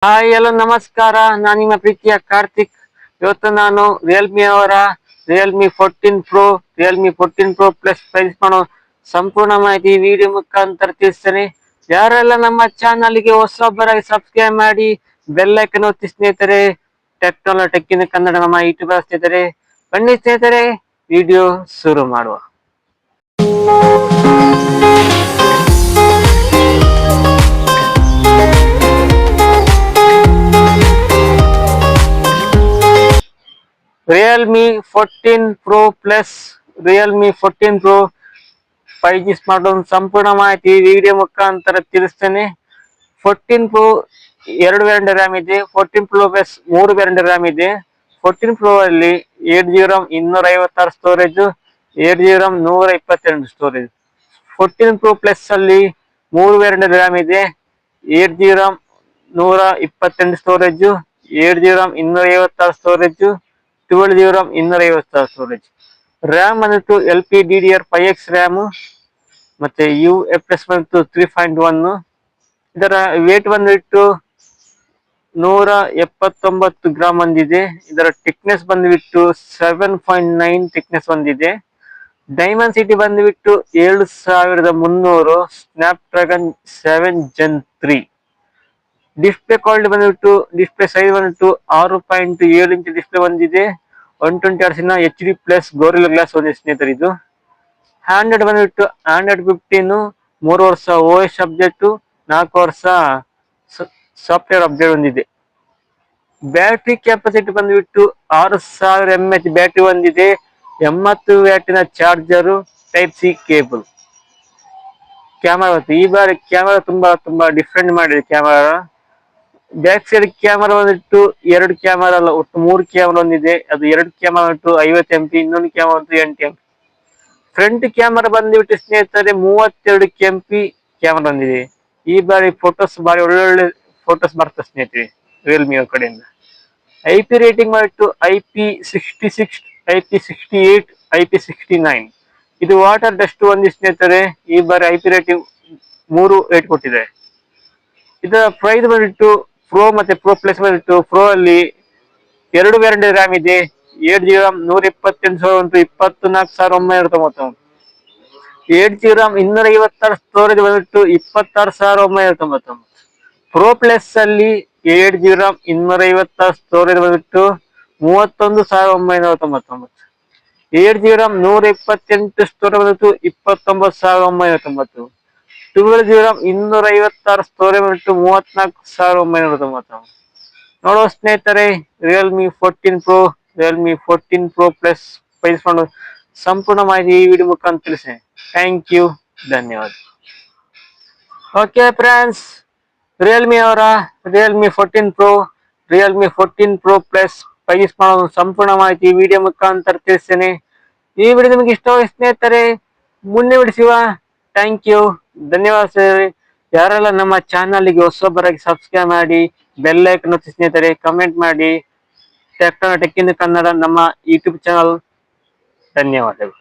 Hi hello ನಮಸ್ಕಾರ. ನಾನು ನಿಮ್ಮ ಪ್ರೀತಿಯ ಕಾರ್ತಿಕ್. ಇವತ್ತು ನಾನು ರಿಯಲ್ಮಿ ಅವರ Realme 14 Pro, Realme 14 Pro plus price ಮಾಡೋ ಸಂಪೂರ್ಣ ಮಾಹಿತಿ ವಿಡಿಯೋ ಮುಖಾಂತರ ತಿಳಿಸ್ತೇನೆ. ಯಾರೆಲ್ಲ ನಮ್ಮ ಚಾನಲ್ಗೆ ಹೊಸಬರಾಗಿ ಸಬ್ಸ್ಕ್ರೈಬ್ ಮಾಡಿ ಬೆಲ್ ಐಕನ್ ಒತ್ತಿ ಸ್ನೇಹಿತರೆ. ಟೆಕ್ಕಿನ ಕನ್ನಡ ನಮ್ಮ ಯೂಟ್ಯೂಬ್ ಸ್ನೇಹಿತರೆ, ಬನ್ನಿ ಸ್ನೇಹಿತರೆ ವಿಡಿಯೋ ಶುರು ಮಾಡುವ. Realme 14 Pro plus Realme 14 Pro 5G smartphone ಸಂಪೂರ್ಣ ಮಾಹಿತಿ ವಿಡಿಯೋ ಮುಖಾಂತರ ತಿಳಿಸ್ತೇನೆ. 14 Pro 2 ವೇರಿಯಂಟ್ ರ್ಯಾಮ್ ಇದೆ, 14 Pro ಪ್ಲಸ್ 3 ವೇರಿಯಂಟ್ ರ್ಯಾಮ್ ಇದೆ. 14 Pro ಅಲ್ಲಿ 8GB RAM 256 storage, 8GB RAM 128 storage. 14 Pro plus ಅಲ್ಲಿ 3 ವೇರಿಯಂಟ್ ರ್ಯಾಮ್ ಇದೆ, 8GB RAM 128 storage, 8GB RAM 256 storage, 12GB RAM 256 storage. RAM ಬಂದ್ಬಿಟ್ಟು LPDDR5X RAM ಮತ್ತೆ UFS ಬಂದ್ಬಿಟ್ಟು 3.1. ಇದರ wait ಬಂದ್ಬಿಟ್ಟು 179 ಗ್ರಾಮ್ ಬಂದಿದೆ. ಇದರ ಥಿಕ್ನೆಸ್ ಬಂದ್ಬಿಟ್ಟು 7.9 ಥಿಕ್ನೆಸ್ ಬಂದಿದೆ. ಡೈಮಂಡ್ ಸಿಟಿ ಬಂದ್ಬಿಟ್ಟು 7300, snap dragon 7 Gen 3. Display quality ಬಂದ್ಬಿಟ್ಟು ಡಿಸ್ಪ್ಲೇ ಸೈಜ್ ಬಂದ್ಬಿಟ್ಟು 6.7 ಇಂಚ್ ಡಿಸ್ಪ್ಲೇ ಬಂದಿದೆ. 120Hz HD+ ಗೋರಿಲ್ಲಾ ಗ್ಲಾಸ್ ಒಂದಿದೆ ಸ್ನೇಹಿತರೆ. ಇದು ಹ್ಯಾಂಡ್ರೆಡ್ ಬಂದ್ಬಿಟ್ಟು Android 15, 3 ವರ್ಷ OS ಅಪ್ಡೇಟ್, 4 ವರ್ಷ ಸಾಫ್ಟ್ವೇರ್ ಅಪ್ಡೇಟ್ ಹೊಂದಿದೆ. ಬ್ಯಾಟರಿ ಕೆಪಾಸಿಟಿ ಬಂದ್ಬಿಟ್ಟು 6000 mAh ಬ್ಯಾಟರಿ ಹೊಂದಿದೆ. 80 ವ್ಯಾಟಿನ charger, type C cable. Camera ಈ ಬಾರಿ ಕ್ಯಾಮರಾ ತುಂಬಾ ಡಿಫ್ರೆಂಟ್ ಮಾಡಿದೆ. ಕ್ಯಾಮರಾ ಬ್ಯಾಕ್ ಸೈಡ್ ಕ್ಯಾಮರಾ ಬಂದ್ಬಿಟ್ಟು 2 ಕ್ಯಾಮರಾ ಅಲ್ಲ, ಒಟ್ಟು 3 ಕ್ಯಾಮರಾ ಹೊಂದಿದೆ. ಅದು 2 ಕ್ಯಾಮರಾ ಬಂದ್ಬಿಟ್ಟು 50MP, ಇನ್ನೊಂದು ಕ್ಯಾಮರಾ ಬಂದ್ಬಿಟ್ಟು 8MP. ಫ್ರಂಟ್ ಕ್ಯಾಮರಾ ಬಂದ್ಬಿಟ್ಟು ಸ್ನೇಹಿತರೆ 32MP ಕ್ಯಾಮರಾ ಹೊಂದಿದೆ. ಈ ಬಾರಿ ಫೋಟೋಸ್ ಬಾರಿ ಒಳ್ಳೊಳ್ಳೆ ಫೋಟೋಸ್ ಬರ್ತದೆ ಸ್ನೇಹಿತರೆ ರಿಯಲ್ಮಿ ಅವ್ರ ಕಡೆಯಿಂದ. IP ರೇಟಿಂಗ್ ಬಂದ್ಬಿಟ್ಟು IP66, IP68, IP69. ಇದು ವಾಟರ್ ಡಸ್ಟ್ ಹೊಂದಿ ಸ್ನೇಹಿತರೆ. ಈ ಬಾರಿ IP ರೇಟಿಂಗ್ 3 ರೇಟ್ ಕೊಟ್ಟಿದೆ. ಇದರ ಪ್ರೈಸ್ ಬಂದ್ಬಿಟ್ಟು ಪ್ರೋ ಮತ್ತೆ ಪ್ರೋ ಪ್ಲಸ್ ಬಂದ್ಬಿಟ್ಟು ಪ್ರೋ ಅಲ್ಲಿ 2 ವೇರಿಯಂಟ್ ರ್ಯಾಮ್ ಇದೆ, 8GB RAM 128 24,999. 8GB RAM 256 storage ಬಂದ್ಬಿಟ್ಟು 26,999. ಪ್ರೋ ಪ್ಲಸ್ ಅಲ್ಲಿ 8GB RAM 256 ಸ್ಟೋರೇಜ್ ಬಂದ್ಬಿಟ್ಟು 31,999. 8GB RAM 128 ಸ್ಟೋರೇಜ್ ಬಂದ್ಬಿಟ್ಟು 29,999. 12GB RAM 256 ಸ್ಟೋರೇಜ್ ಬಂದ್ಬಿಟ್ಟು 34,999. ನೋಡುವ ಸ್ನೇಹಿತರೆ, ರಿಯಲ್ಮಿ 14 Pro ಪ್ಲಸ್ ಪ್ರೈಸ್ ಫಂಡ್ ಸಂಪೂರ್ಣ ಮಾಹಿತಿ ಈ ವಿಡಿಯೋ ಮುಖಾಂತರ ತಿಳಿಸಿ. ಥ್ಯಾಂಕ್ ಯು, ಧನ್ಯವಾದ. ಓಕೆ ಫ್ರೆಂಡ್ಸ್, ರಿಯಲ್ಮಿ ಅವರ ರಿಯಲ್ಮಿ 14 Pro ಪ್ಲಸ್ ಪ್ರೈಸ್ ಮಾಡೋ ಸಂಪೂರ್ಣ ಮಾಹಿತಿ ವಿಡಿಯೋ ಮುಖಾಂತರ ತಿಳಿಸ್ತೇನೆ. ಈ ವಿಡಿಯೋ ನಿಮಗೆ ಇಷ್ಟವಾಗಿ ಸ್ನೇಹಿತರೆ ಮುಂದೆ ಬಿಡಿಸುವ. ಥ್ಯಾಂಕ್ ಯು, ಧನ್ಯವಾದ. ಯಾರೆಲ್ಲ ನಮ್ಮ ಚಾನಲ್ಗೆ ಹೊಸಬರಾಗಿ ಸಬ್ಸ್ಕ್ರೈಬ್ ಮಾಡಿ ಬೆಲ್ ಐಕನ್ ಒತ್ತಿ ಸ್ನೇಹಿತರೆ. ಕಮೆಂಟ್ ಮಾಡಿ. ಟೆಕ್ಕಿನ ಕನ್ನಡ ನಮ್ಮ ಯೂಟ್ಯೂಬ್ ಚಾನಲ್. ಧನ್ಯವಾದಗಳು.